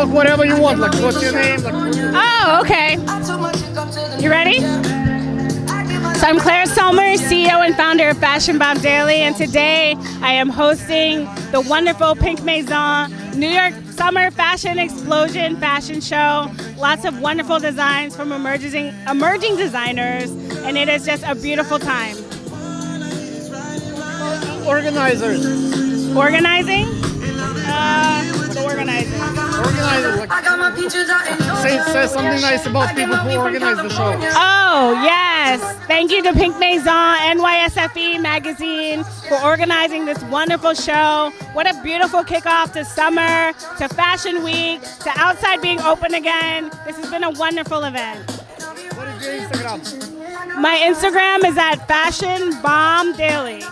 talk whatever you want. Like, what's your name? Like, Oh, okay. You ready? So I'm Claire Somers, CEO and founder of Fashion Bomb Daily, and today I am hosting the wonderful Pink Maison New York Summer Fashion Explosion fashion show. Lots of wonderful designs from emerging designers, and it is just a beautiful time. organizers. Organizing? What organizing? Organizers. Like, say something nice about people who organize the show. Oh, yes. Thank you to Pink Maison, NYSFE Magazine for organizing this wonderful show. What a beautiful kickoff to summer, to Fashion Week, to outside being open again. This has been a wonderful event. What is your Instagram? My Instagram is at Fashion Bomb Daily.